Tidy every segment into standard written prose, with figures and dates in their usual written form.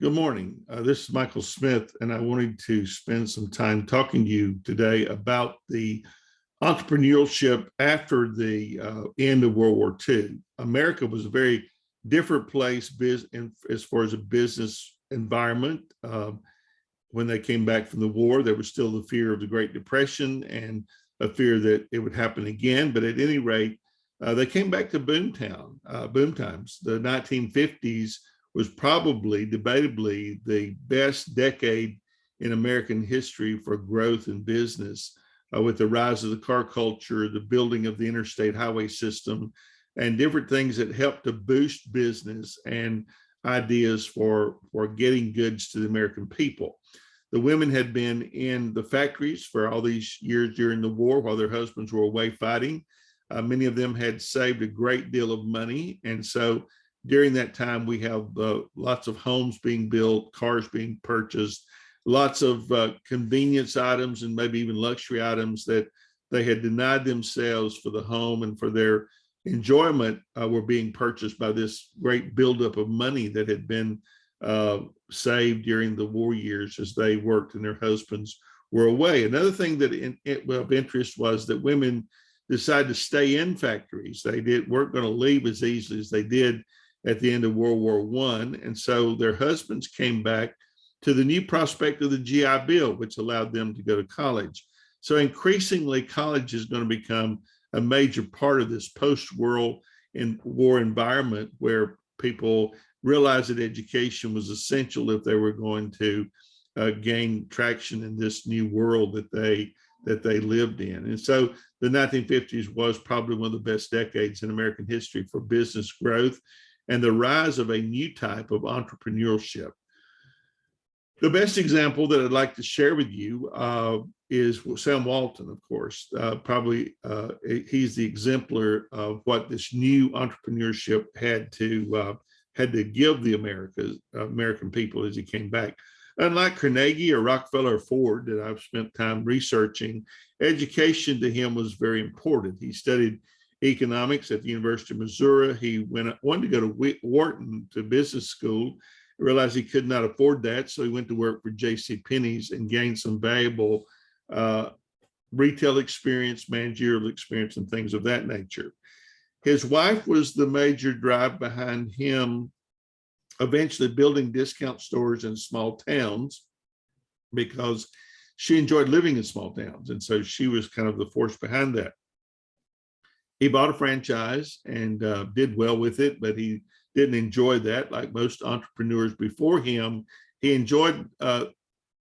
Good morning. This is Michael Smith, and I wanted to spend some time talking to you today about the entrepreneurship after the end of World War II. America was a very different place as far as a business environment. When they came back from the war, there was still the fear of the Great Depression and a fear that it would happen again. But at any rate, they came back to boom times. The 1950s was probably debatably the best decade in American history for growth in business, with the rise of the car culture, the building of the interstate highway system, and different things that helped to boost business and ideas for getting goods to the American people. The women had been in the factories for all these years during the war while their husbands were away fighting. Many of them had saved a great deal of money. And so during that time, we have lots of homes being built, cars being purchased, lots of convenience items and maybe even luxury items that they had denied themselves for the home and for their enjoyment were being purchased by this great buildup of money that had been saved during the war years as they worked and their husbands were away. Another thing that of interest was that women decided to stay in factories. They weren't going to leave as easily as they did at the end of World War I. And so their husbands came back to the new prospect of the GI Bill, which allowed them to go to college. So increasingly, college is going to become a major part of this post-World War environment where people realized that education was essential if they were going to gain traction in this new world that they lived in. And so the 1950s was probably one of the best decades in American history for business growth and the rise of a new type of entrepreneurship. The best example that I'd like to share with you is Sam Walton, of course. He's the exemplar of what this new entrepreneurship had to give the American people as he came back. Unlike Carnegie or Rockefeller or Ford that I've spent time researching, education to him was very important. He studied economics at the University of Missouri. He wanted to go to Wharton to business school, realized he could not afford that, so he went to work for J.C. Penney's and gained some valuable retail experience, managerial experience, and things of that nature. His wife was the major drive behind him eventually building discount stores in small towns because she enjoyed living in small towns. And so she was kind of the force behind that. He bought a franchise and did well with it, but he didn't enjoy that. Like most entrepreneurs before him, he enjoyed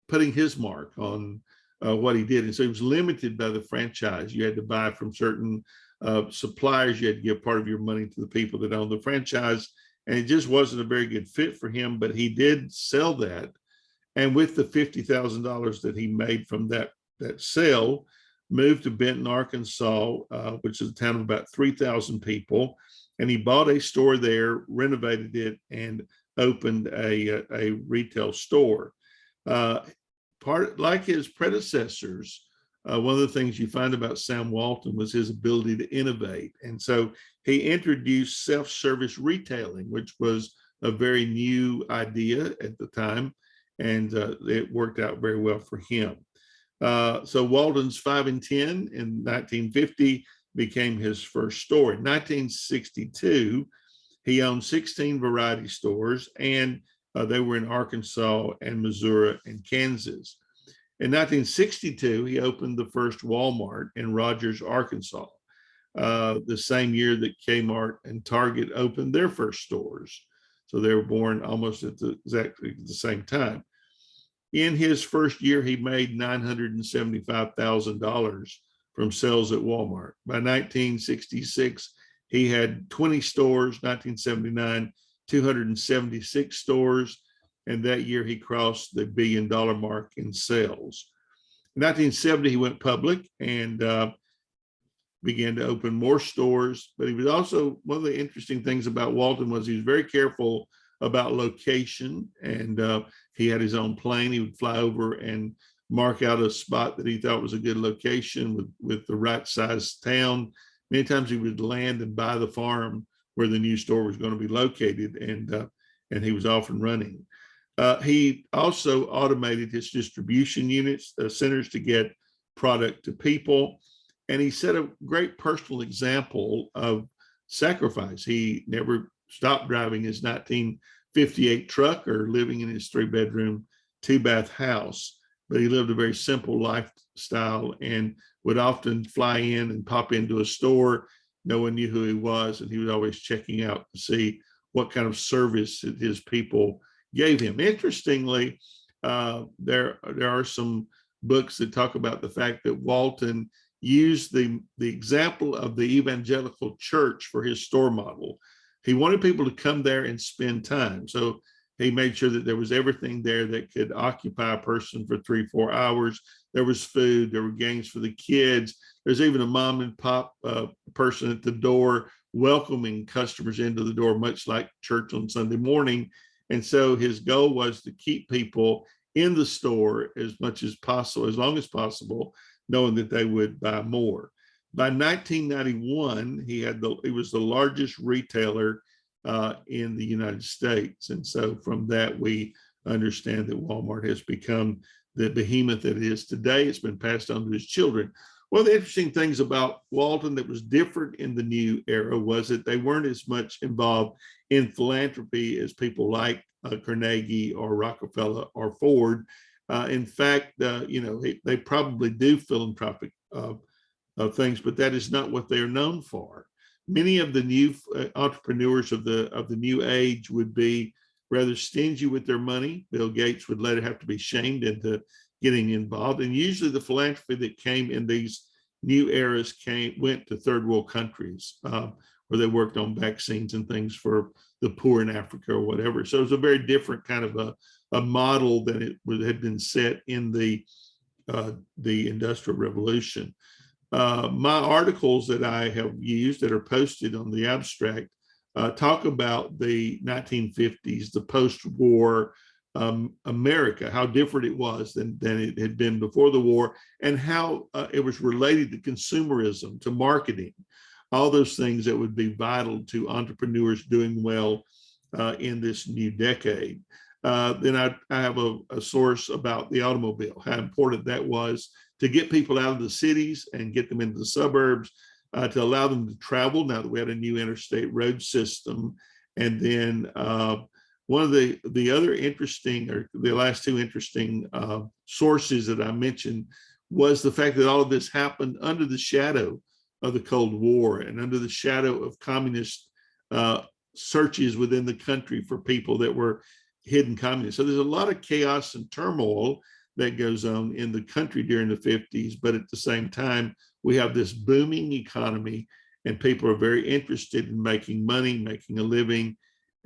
putting his mark on what he did. And so he was limited by the franchise. You had to buy from certain suppliers. You had to give part of your money to the people that owned the franchise. And it just wasn't a very good fit for him, but he did sell that. And with the $50,000 that he made from that sale, moved to Benton, Arkansas, which is a town of about 3,000 people. And he bought a store there, renovated it, and opened a retail store. Like his predecessors, one of the things you find about Sam Walton was his ability to innovate. And so he introduced self-service retailing, which was a very new idea at the time, and it worked out very well for him. So Walton's 5 and 10 in 1950 became his first store. In 1962, he owned 16 variety stores, and they were in Arkansas and Missouri and Kansas. In 1962, he opened the first Walmart in Rogers, Arkansas, the same year that Kmart and Target opened their first stores. So they were born almost at exactly the same time. In his first year, he made $975,000 from sales at Walmart. By 1966, he had 20 stores. 1979, 276 stores. And that year, he crossed the $1 billion mark in sales. In 1970, he went public and began to open more stores. But he was also, one of the interesting things about Walton was he was very careful about location, and he had his own plane. He would fly over and mark out a spot that he thought was a good location with the right size town. Many times he would land and buy the farm where the new store was going to be located, and he was off and running. He also automated his distribution units, centers to get product to people. And he set a great personal example of sacrifice. He never stopped driving his 1958 truck or living in his 3-bedroom, 2-bath house, but he lived a very simple lifestyle and would often fly in and pop into a store. No one knew who he was, and he was always checking out to see what kind of service his people gave him. Interestingly, there are some books that talk about the fact that Walton used the example of the evangelical church for his store model. He wanted people to come there and spend time. So he made sure that there was everything there that could occupy a person for 3-4 hours. There was food, there were games for the kids. There's even a mom and pop person at the door welcoming customers into the door, much like church on Sunday morning. And so his goal was to keep people in the store as much as possible, as long as possible, knowing that they would buy more. By 1991, he was the largest retailer in the United States. And so from that, we understand that Walmart has become the behemoth that it is today. It's been passed on to his children. One of the interesting things about Walton that was different in the new era was that they weren't as much involved in philanthropy as people like Carnegie or Rockefeller or Ford. In fact, they probably do philanthropic things, but that is not what they are known for. Many of the new entrepreneurs of the new age would be rather stingy with their money. Bill Gates would later have to be shamed into getting involved. And usually the philanthropy that came in these new eras went to third world countries where they worked on vaccines and things for the poor in Africa or whatever. So it's a very different kind of a model than it had been set in the Industrial Revolution. My articles that I have used that are posted on the abstract talk about the 1950s, the post-war America, how different it was than it had been before the war, and how it was related to consumerism, to marketing, all those things that would be vital to entrepreneurs doing well in this new decade. Then I have a source about the automobile, how important that was to get people out of the cities and get them into the suburbs, to allow them to travel now that we had a new interstate road system. And then one of the other interesting, or the last two interesting sources that I mentioned was the fact that all of this happened under the shadow of the Cold War and under the shadow of communist searches within the country for people that were hidden communists. So there's a lot of chaos and turmoil that goes on in the country during the 50s, but at the same time, we have this booming economy and people are very interested in making money, making a living,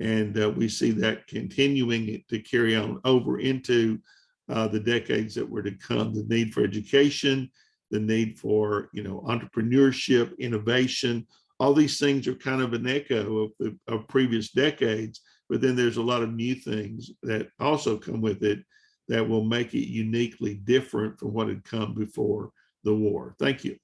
and we see that continuing to carry on over into the decades that were to come. The need for education, the need for entrepreneurship, innovation, all these things are kind of an echo of previous decades, but then there's a lot of new things that also come with it that will make it uniquely different from what had come before the war. Thank you.